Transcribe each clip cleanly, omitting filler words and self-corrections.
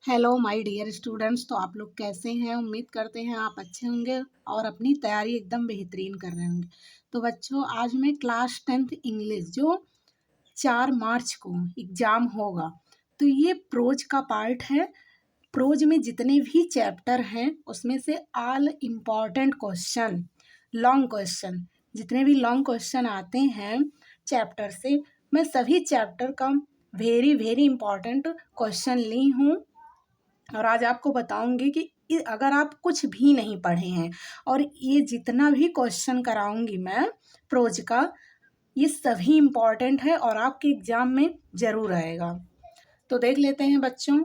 Hello my dear students. तो आप लोग कैसे हैं? उम्मीद करते हैं आप अच्छे होंगे और अपनी तैयारी एकदम बेहतरीन कर रहे होंगे। तो बच्चों, आज मैं क्लास 10th इंग्लिश जो 4 मार्च को एग्ज़ाम होगा, तो ये प्रोज का पार्ट है। प्रोज में जितने भी चैप्टर हैं उसमें से all important question, long question, जितने भी लॉन्ग क्वेश्चन आते हैं चैप्टर से, मैं सभी चैप्टर का वेरी वेरी इम्पॉर्टेंट क्वेश्चन ली हूँ और आज आपको बताऊंगी कि अगर आप कुछ भी नहीं पढ़े हैं और ये जितना भी क्वेश्चन कराऊंगी मैं प्रोज का, ये सभी इम्पॉर्टेंट है और आपके एग्जाम में ज़रूर आएगा। तो देख लेते हैं बच्चों।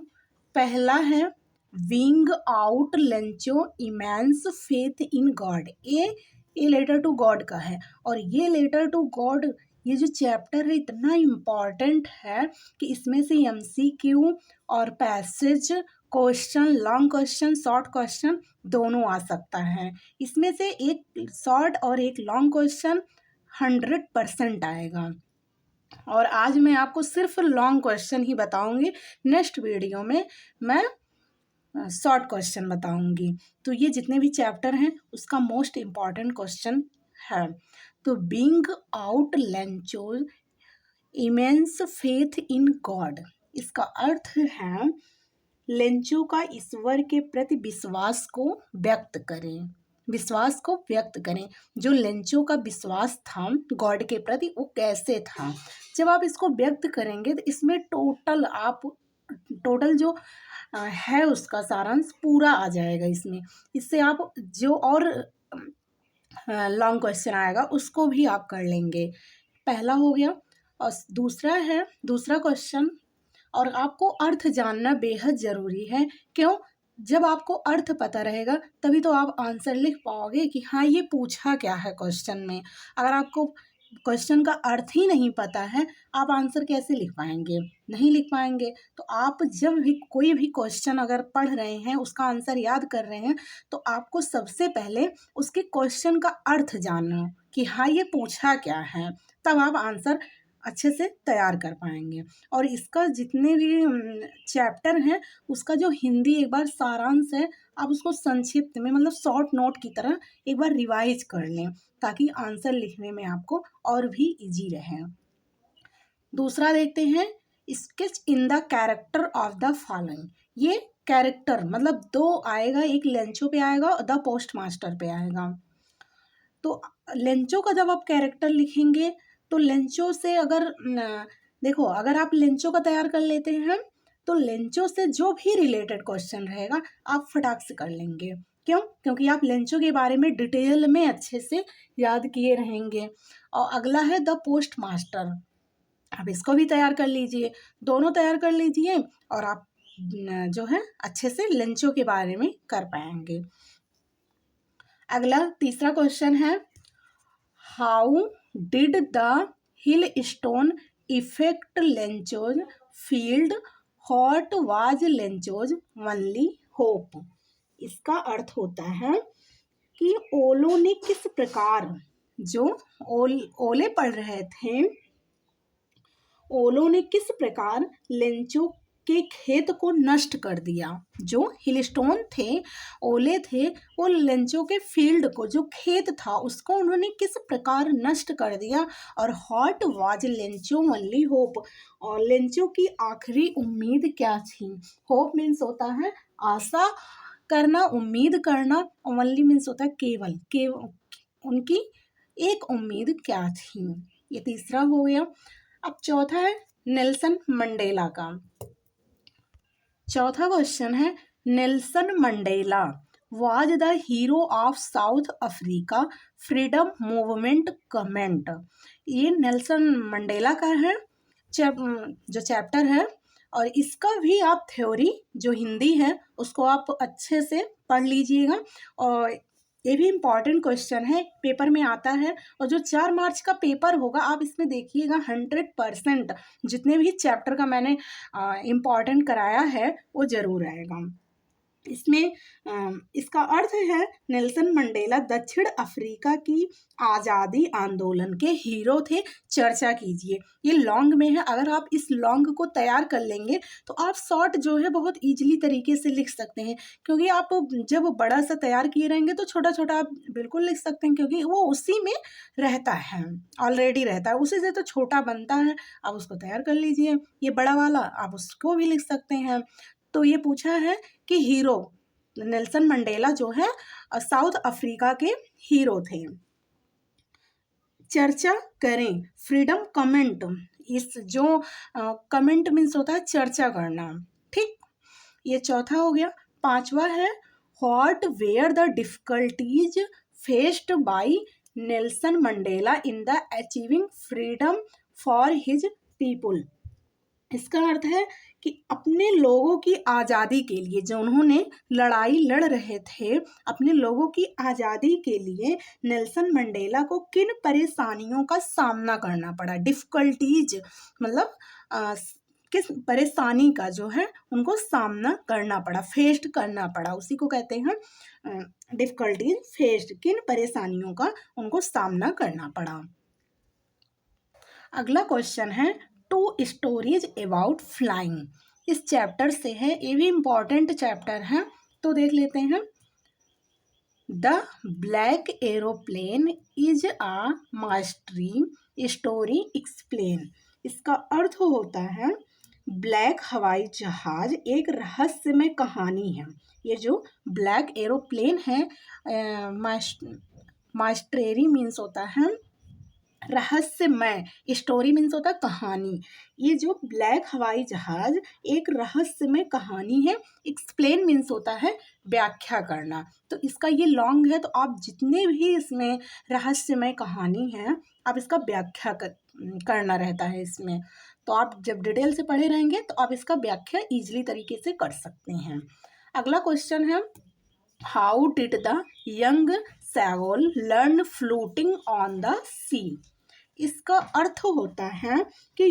पहला है wing out Lencho immense faith in God. ये लेटर टू गॉड का है और ये लेटर टू गॉड, ये जो चैप्टर है इतना इम्पॉर्टेंट है कि इसमें से एमसीक्यू और passage question, long question, short question दोनों आ सकता है। इसमें से एक शॉर्ट और एक लॉन्ग क्वेश्चन 100% आएगा और आज मैं आपको सिर्फ लॉन्ग क्वेश्चन ही बताऊंगी। नेक्स्ट वीडियो में मैं शॉर्ट क्वेश्चन बताऊंगी। तो ये जितने भी चैप्टर हैं उसका मोस्ट इम्पॉर्टेंट क्वेश्चन है। तो being out Lencho immense faith in God, इसका अर्थ है लेंचो का ईश्वर के प्रति विश्वास को व्यक्त करें। विश्वास को व्यक्त करें। जो लेंचो का विश्वास था गॉड के प्रति वो कैसे था, जब आप इसको व्यक्त करेंगे तो इसमें टोटल जो है उसका सारांश पूरा आ जाएगा इसमें। इससे आप जो और लॉन्ग क्वेश्चन आएगा उसको भी आप कर लेंगे। पहला हो गया और दूसरा क्वेश्चन। और आपको अर्थ जानना बेहद ज़रूरी है। क्यों? जब आपको अर्थ पता रहेगा तभी तो आप आंसर लिख पाओगे कि हाँ ये पूछा क्या है क्वेश्चन में। अगर आपको क्वेश्चन का अर्थ ही नहीं पता है, आप आंसर कैसे लिख पाएंगे? नहीं लिख पाएंगे। तो आप जब भी कोई भी क्वेश्चन अगर पढ़ रहे हैं, उसका आंसर याद कर रहे हैं, तो आपको सबसे पहले उसके क्वेश्चन का अर्थ जानना कि हाँ ये पूछा क्या है, तब आप आंसर अच्छे से तैयार कर पाएंगे। और इसका जितने भी चैप्टर हैं उसका जो हिंदी एक बार सारांश है, आप उसको संक्षिप्त में मतलब शॉर्ट नोट की तरह एक बार रिवाइज कर लें ताकि आंसर लिखने में आपको और भी इजी रहे। दूसरा देखते हैं, sketch in the character of the following. ये कैरेक्टर मतलब दो आएगा, एक लेंचो पे आएगा और द पोस्ट मास्टर पे आएगा। तो लेंचो का जब आप कैरेक्टर लिखेंगे तो लेंचो से देखो, अगर आप लेंचो का तैयार कर लेते हैं तो लेंचो से जो भी रिलेटेड क्वेश्चन रहेगा आप फटाक से कर लेंगे। क्यों? क्योंकि आप लेंचो के बारे में डिटेल में अच्छे से याद किए रहेंगे। और अगला है द पोस्ट मास्टर, आप इसको भी तैयार कर लीजिए, दोनों तैयार कर लीजिए और आप जो है अच्छे से लेंचो के बारे में कर पाएंगे। अगला तीसरा क्वेश्चन है, how did the hill stone effect Lencho's field, hot was Lencho's only hope. इसका अर्थ होता है कि ओलों ने किस प्रकार, जो ओले पड़ रहे थे, ओलों ने किस प्रकार लेंचो के खेत को नष्ट कर दिया। जो हिलस्टोन थे, ओले थे, वो लेंचो के फील्ड को, जो खेत था, उसको उन्होंने किस प्रकार नष्ट कर दिया। और hot was Lencho only hope, और लेंचो की आखिरी उम्मीद क्या थी। होप मीन्स होता है आशा करना, उम्मीद करना। ओनली मीन्स होता है केवल उनकी एक उम्मीद क्या थी। ये तीसरा हो गया। अब चौथा है नेल्सन मंडेला का। चौथा क्वेश्चन है, Nelson Mandela was the hero of south Africa freedom movement comment. ये नेल्सन मंडेला का है जो चैप्टर है और इसका भी आप थ्योरी जो हिंदी है उसको आप अच्छे से पढ़ लीजिएगा। और ये भी इम्पॉर्टेंट क्वेश्चन है, पेपर में आता है। और जो 4 मार्च का पेपर होगा आप इसमें देखिएगा 100% जितने भी चैप्टर का मैंने इम्पॉर्टेंट कराया है वो ज़रूर आएगा। इसमें इसका अर्थ है नेल्सन मंडेला दक्षिण अफ्रीका की आज़ादी आंदोलन के हीरो थे। चर्चा कीजिए। ये लॉन्ग में है। अगर आप इस लॉन्ग को तैयार कर लेंगे तो आप शॉर्ट जो है बहुत इजीली तरीके से लिख सकते हैं, क्योंकि आप जब बड़ा सा तैयार किए रहेंगे तो छोटा छोटा आप बिल्कुल लिख सकते हैं, क्योंकि वो उसी में रहता है, ऑलरेडी रहता है, उसी से तो छोटा बनता है। आप उसको तैयार कर लीजिए। ये बड़ा वाला आप उसको भी लिख सकते हैं। तो ये पूछा है कि हीरो नेल्सन मंडेला जो है साउथ अफ्रीका के हीरो थे। चर्चा करें। Freedom comment. इस जो कमेंट मीन्स होता है चर्चा करना। ठीक, ये चौथा हो गया। पांचवा है what were the difficulties faced by Nelson Mandela in the achieving freedom for his people. इसका अर्थ है कि अपने लोगों की आज़ादी के लिए जो उन्होंने लड़ाई लड़ रहे थे, अपने लोगों की आज़ादी के लिए नेल्सन मंडेला को किन परेशानियों का सामना करना पड़ा। डिफ़िकल्टीज मतलब किस परेशानी का जो है उनको सामना करना पड़ा, फेस्ड करना पड़ा, उसी को कहते हैं डिफ़िकल्टीज फेस्ड। किन परेशानियों का उनको सामना करना पड़ा। अगला क्वेश्चन है टू स्टोरीज अबाउट फ्लाइंग। इस चैप्टर से है, ये भी इम्पॉर्टेंट चैप्टर है, तो देख लेते हैं। The black aeroplane is a mastery story explain. इसका अर्थ होता है ब्लैक हवाई जहाज एक रहस्यमय कहानी है। ये जो ब्लैक एरोप्लेन है, मास्टरी मीन्स होता है रहस्यमय, स्टोरी मीन्स होता है कहानी। ये जो ब्लैक हवाई जहाज एक रहस्यमय कहानी है। एक्सप्लेन मीन्स होता है व्याख्या करना। तो इसका ये लॉन्ग है, तो आप जितने भी इसमें रहस्यमय कहानी है आप इसका व्याख्या करना रहता है इसमें। तो आप जब डिटेल से पढ़े रहेंगे तो आप इसका व्याख्या ईजिली तरीके से कर सकते हैं। अगला क्वेश्चन है how did the young seagull learn floating on the sea. इसका अर्थ होता है कि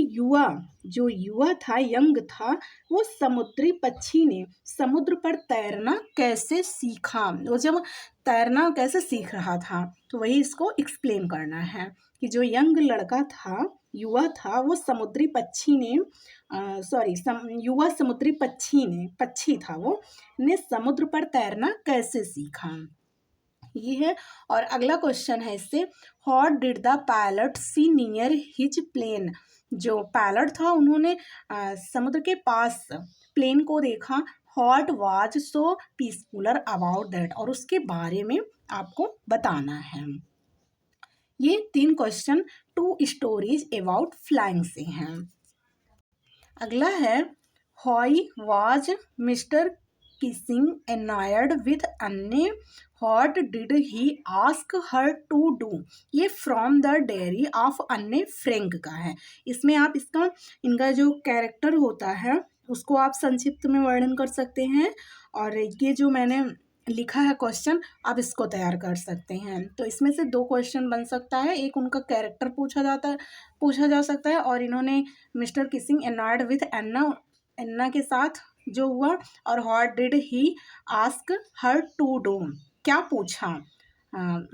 जो युवा था, यंग था, वो समुद्री पक्षी ने समुद्र पर तैरना कैसे सीखा। वो जब तैरना कैसे सीख रहा था, तो वही इसको एक्सप्लेन करना है कि जो यंग लड़का था, युवा था, वो समुद्री पक्षी ने युवा समुद्री पक्षी था, वो ने समुद्र पर तैरना कैसे सीखा। ये है। और अगला क्वेश्चन है इससे what did the pilot see near his plane. जो पायलट था उन्होंने समुद्र के पास प्लेन को देखा। What was so peaceful about that, और उसके बारे में आपको बताना है। ये 3 question two stories about flying से हैं। अगला है why was mister Keesing annoyed with Anne, what did he ask her to do. ये from the diary of Anne Frank का है। इसमें आप इनका जो कैरेक्टर होता है उसको आप संक्षिप्त में वर्णन कर सकते हैं, और ये जो मैंने लिखा है क्वेश्चन आप इसको तैयार कर सकते हैं। तो इसमें से 2 क्वेश्चन बन सकता है। एक उनका कैरेक्टर पूछा जा सकता है, और इन्होंने mister Keesing annoyed with Anne के साथ जो हुआ, और what did he ask her to do, क्या पूछा,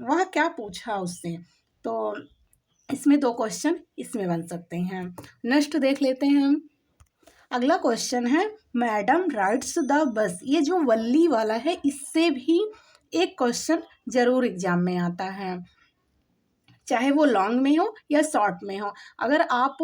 वह क्या पूछा उससे। तो इसमें 2 क्वेश्चन इसमें बन सकते हैं। नेक्स्ट देख लेते हैं हम। अगला क्वेश्चन है मैडम राइड्स द बस। ये जो वल्ली वाला है इससे भी एक क्वेश्चन जरूर एग्जाम में आता है, चाहे वो लॉन्ग में हो या शॉर्ट में हो। अगर आप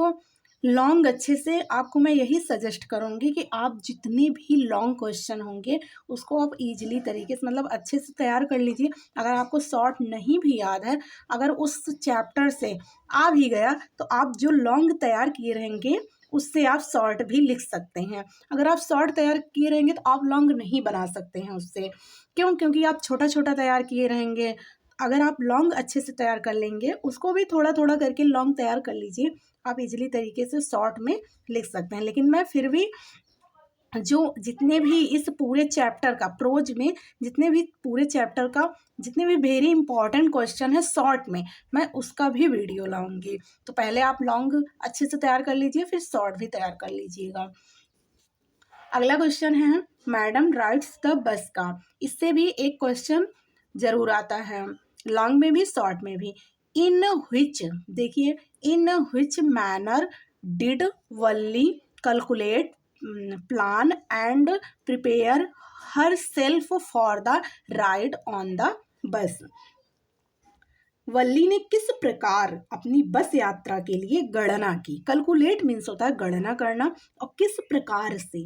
लॉन्ग अच्छे से, आपको मैं यही सजेस्ट करूँगी कि आप जितने भी लॉन्ग क्वेश्चन होंगे उसको आप इजीली तरीके से मतलब अच्छे से तैयार कर लीजिए। अगर आपको शॉर्ट नहीं भी याद है, अगर उस चैप्टर से आ भी गया तो आप जो लॉन्ग तैयार किए रहेंगे उससे आप शॉर्ट भी लिख सकते हैं। अगर आप शॉर्ट तैयार किए रहेंगे तो आप लॉन्ग नहीं बना सकते हैं उससे। क्यों? क्योंकि आप छोटा छोटा तैयार किए रहेंगे। अगर आप लॉन्ग अच्छे से तैयार कर लेंगे, उसको भी थोड़ा थोड़ा करके लॉन्ग तैयार कर लीजिए, आप इजीली तरीके से शॉर्ट में लिख सकते हैं। लेकिन मैं फिर भी जो जितने भी इस पूरे चैप्टर का प्रोज में जितने भी पूरे चैप्टर का जितने भी वेरी इंपॉर्टेंट क्वेश्चन है शॉर्ट में, मैं उसका भी वीडियो लाऊंगी। तो पहले आप लॉन्ग अच्छे से तैयार कर लीजिए, फिर शॉर्ट भी तैयार कर लीजिएगा। अगला क्वेश्चन है मैडम राइड्स द बस का, इससे भी एक क्वेश्चन जरूर आता है, लॉन्ग में भी शॉर्ट में भी। इन विच, देखिए, in which manner did Valli calculate, plan and prepare herself for the ride on the bus. Valli ने किस प्रकार अपनी बस यात्रा के लिए गणना की, कैलकुलेट मीन्स होता है गणना करना, और किस प्रकार से,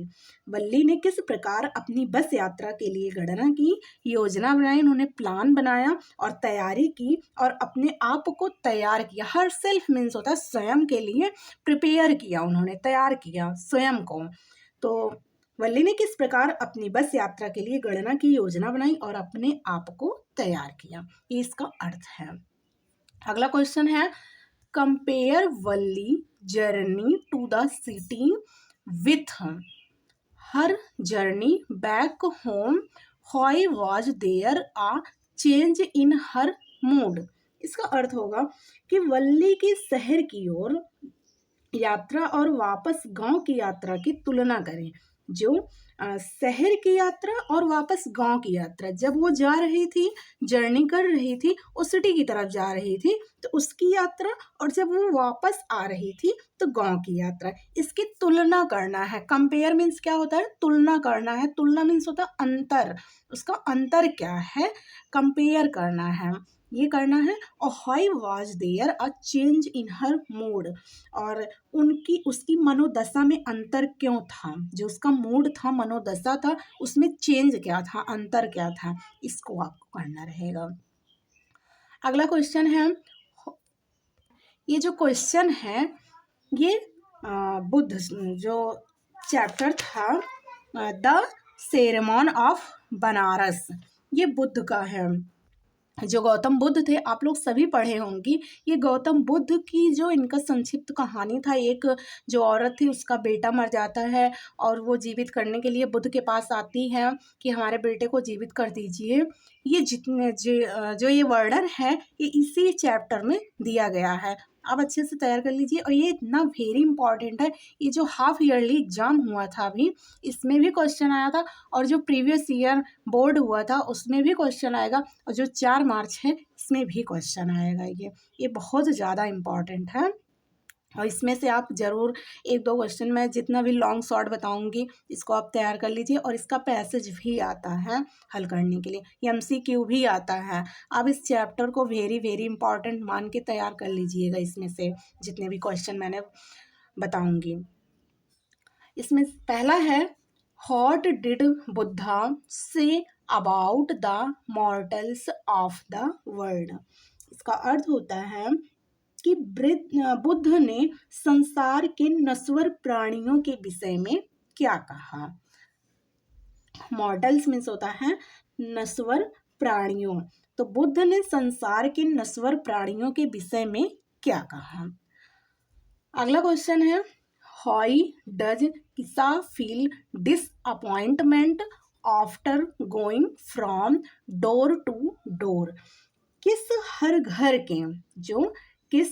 वल्ली ने किस प्रकार अपनी बस यात्रा के लिए गणना की, योजना बनाई, उन्होंने प्लान बनाया और तैयारी की और अपने आप को तैयार किया। हर सेल्फ मीन्स होता है स्वयं के लिए, प्रिपेयर किया, उन्होंने तैयार किया स्वयं को। तो वल्ली ने किस प्रकार अपनी बस यात्रा के लिए गणना की, योजना बनाई और अपने आप को तैयार किया, ये इसका अर्थ है। अगला क्वेश्चन है, compare Valli journey to the city with her journey back home, how was there a change in her mood. इसका अर्थ होगा कि वल्ली की शहर की ओर यात्रा और वापस गांव की यात्रा की तुलना करें। जो शहर की यात्रा और वापस गांव की यात्रा, जब वो जा रही थी, जर्नी कर रही थी, उस सिटी की तरफ जा रही थी, तो उसकी यात्रा, और जब वो वापस आ रही थी तो गांव की यात्रा, इसकी तुलना करना है। कंपेयर मीन्स क्या होता है, तुलना करना है। तुलना मीन्स होता है अंतर, उसका अंतर क्या है, कंपेयर करना है, ये करना है। और how was there a change in her mood, और उसकी मनोदशा में अंतर क्यों था, जो उसका मूड था, मनोदशा था, उसमें चेंज क्या था, अंतर क्या था, इसको आपको करना रहेगा। अगला क्वेश्चन है, ये जो क्वेश्चन है ये बुद्ध, जो चैप्टर था द सेरेमन ऑफ बनारस, ये बुद्ध का है। जो गौतम बुद्ध थे, आप लोग सभी पढ़े होंगी, ये गौतम बुद्ध की जो इनका संक्षिप्त कहानी था। एक जो औरत थी, उसका बेटा मर जाता है और वो जीवित करने के लिए बुद्ध के पास आती है कि हमारे बेटे को जीवित कर दीजिए। ये जितने जो ये वर्णन है, ये इसी चैप्टर में दिया गया है। आप अच्छे से तैयार कर लीजिए, और ये इतना वेरी इंपॉर्टेंट है। ये जो हाफ ईयरली एग्जाम हुआ था अभी, इसमें भी क्वेश्चन आया था, और जो प्रीवियस ईयर बोर्ड हुआ था उसमें भी क्वेश्चन आएगा, और जो 4 मार्च है इसमें भी क्वेश्चन आएगा। ये बहुत ज़्यादा इम्पॉर्टेंट है, और इसमें से आप ज़रूर 1-2 क्वेश्चन, मैं जितना भी लॉन्ग शॉर्ट बताऊंगी इसको आप तैयार कर लीजिए। और इसका पैसेज भी आता है हल करने के लिए, MCQ भी आता है। आप इस चैप्टर को वेरी वेरी इंपॉर्टेंट मान के तैयार कर लीजिएगा, इसमें से जितने भी क्वेश्चन मैंने बताऊंगी। इसमें पहला है, what did Buddha say about the mortals of the world. इसका अर्थ होता है कि बुद्ध ने संसार के नश्वर प्राणियों के विषय में क्या कहा। मॉर्टल्स मीन्स होता है नश्वर प्राणियों, तो बुद्ध ने संसार के नश्वर प्राणियों के विषय में क्या कहा। अगला क्वेश्चन है, how does Kisa feel disappointment after going from door to door. किस हर घर के, जो किस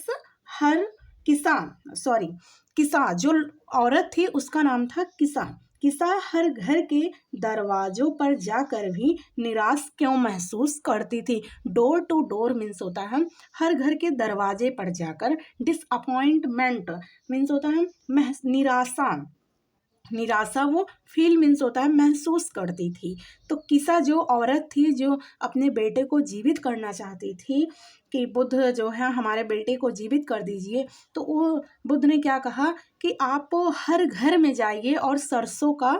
हर किसा जो औरत थी उसका नाम था किसा। किसा हर घर के दरवाजों पर जाकर भी निराश क्यों महसूस करती थी। डोर टू डोर मीन्स होता है हर घर के दरवाजे पर जाकर। डिसअपॉइंटमेंट मीन्स होता है निराशा वो फील मीन्स होता है महसूस करती थी। तो किसा जो औरत थी, जो अपने बेटे को जीवित करना चाहती थी कि बुद्ध जो है हमारे बेटे को जीवित कर दीजिए, तो वो बुद्ध ने क्या कहा कि आप हर घर में जाइए और सरसों का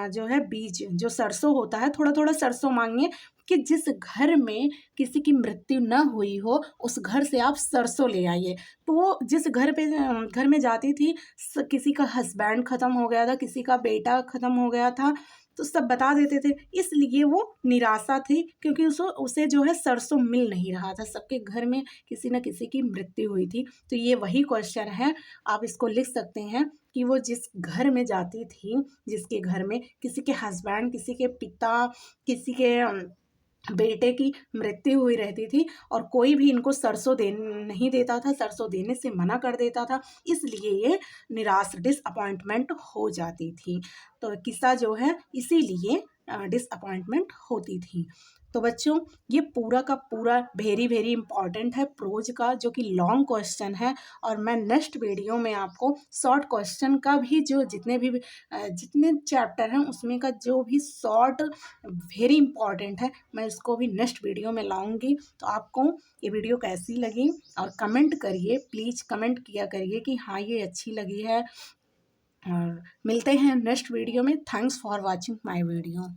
जो है बीज, जो सरसों होता है, थोड़ा थोड़ा सरसों मांगिए कि जिस घर में किसी की मृत्यु न हुई हो उस घर से आप सरसों ले आइए। तो वो जिस घर में जाती थी, किसी का हस्बैंड ख़त्म हो गया था, किसी का बेटा ख़त्म हो गया था, तो सब बता देते थे। इसलिए वो निराशा थी, क्योंकि उसे जो है सरसों मिल नहीं रहा था, सबके घर में किसी न किसी की मृत्यु हुई थी। तो ये वही क्वेश्चन है, आप इसको लिख सकते हैं कि वो जिस घर में जाती थी, जिसके घर में किसी के हस्बैंड, किसी के पिता, किसी के बेटे की मृत्यु हुई रहती थी और कोई भी इनको सरसों दे नहीं देता था, सरसों देने से मना कर देता था, इसलिए ये निराश डिसअपॉइंटमेंट हो जाती थी। तो किस्सा जो है इसीलिए डिसअपॉइंटमेंट होती थी। तो बच्चों, ये पूरा का पूरा वेरी वेरी इंपॉर्टेंट है प्रोज का, जो कि लॉन्ग क्वेश्चन है, और मैं नेक्स्ट वीडियो में आपको शॉर्ट क्वेश्चन का भी जो जितने चैप्टर हैं उसमें का जो भी शॉर्ट वेरी इंपॉर्टेंट है, मैं इसको भी नेक्स्ट वीडियो में लाऊंगी। तो आपको ये वीडियो कैसी लगी, और कमेंट करिए, प्लीज़ कमेंट किया करिए कि हाँ ये अच्छी लगी है। और मिलते हैं नेक्स्ट वीडियो में। Thanks for watching my video.